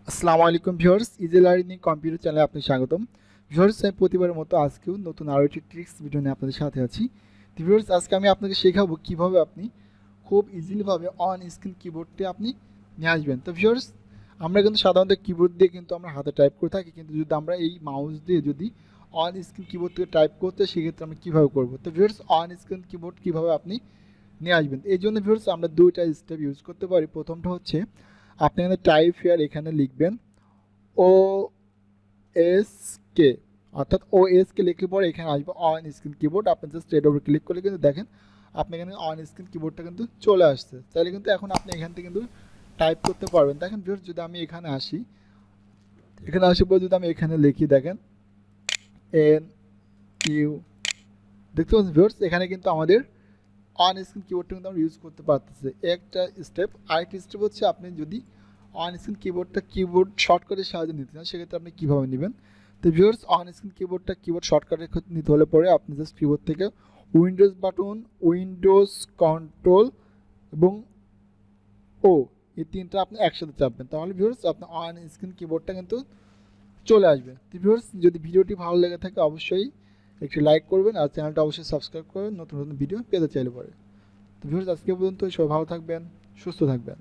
আসসালামু আলাইকুম viewers, easy learning computer চ্যানেলে আপনাকে স্বাগতম। ভিউয়ার্স, আমি প্রতিবারের মতো আজকেও নতুন আরও একটি ট্রিক্স ভিডিও নিয়ে আপনাদের সাথে আছি। তো ভিউয়ার্স, আজকে আমি আপনাকে শেখাবো কীভাবে আপনি খুব ইজিলিভাবে অন স্ক্রিন কিবোর্ডটি আপনি নিয়ে আসবেন। তো ভিউয়ার্স, আমরা কিন্তু সাধারণত কিবোর্ড দিয়ে কিন্তু আমরা হাতে টাইপ করে থাকি, কিন্তু যদি আমরা এই মাউস দিয়ে যদি অন স্ক্রিন কিবোর্ড থেকে টাইপ করতে সেক্ষেত্রে আমরা কীভাবে করবো। তো ভিউয়ার্স, অন স্ক্রিন কিবোর্ড কীভাবে আপনি নিয়ে আসবেন, এই জন্য ভিউয়ার্স আমরা দুইটা স্টেপ ইউজ করতে পারি। প্রথমটা হচ্ছে আপনি এখানে টাইপ হেয়ার এখানে লিখবেন ও এস কে, অর্থাৎ ও এস কে লিখলে পরে এখানে আসবে অন স্ক্রিন কিবোর্ড। আপনি জাস্ট এর উপর ক্লিক করলে কিন্তু দেখেন আপনি এখানে অন স্ক্রিন কিবোর্ডটা কিন্তু চলে আসছে। তাহলে কিন্তু এখন আপনি এখান থেকে কিন্তু টাইপ করতে পারবেন। দেখেন ভিউয়ার্স, যদি আমি এখানে আসি, এখানে আসার পর যদি আমি এখানে লিখি, দেখেন এন ইউ, দেখতে পাচ্ছেন ভিউয়ার্স, এখানে কিন্তু আমাদের অন স্ক্রিন কিবোর্ডটা কিন্তু আমরা ইউজ করতে পারতেছি। একটা স্টেপ। আরেকটা স্টেপ হচ্ছে আপনি যদি অন স্ক্রিন কিবোর্ডটা কিবোর্ড শর্টকাটের সাহায্যে নিতে চান সেক্ষেত্রে আপনি কীভাবে নেবেন। তো ভিউয়ার্স, অন স্ক্রিন কিবোর্ডটা কিবোর্ড শর্টকাটের নিতে হলে পরে আপনি জাস্ট কিবোর্ড থেকে উইন্ডোজ বাটন, উইন্ডোজ কন্ট্রোল এবং ও, এই তিনটা আপনি একসাথে চাপবেন, তাহলে ভিউয়ার্স আপনার অন স্ক্রিন কিবোর্ডটা কিন্তু চলে আসবে। তো ভিউয়ার্স, যদি ভিডিওটি ভালো লেগে থাকে অবশ্যই একটি লাইক করবেন আর চ্যানেলটা অবশ্যই সাবস্ক্রাইব করবেন নতুন নতুন ভিডিও পেতে চাইলে পরে। তো ভিউয়ার্স, আজকে পর্যন্ত সবাই ভালো থাকবেন, সুস্থ থাকবেন।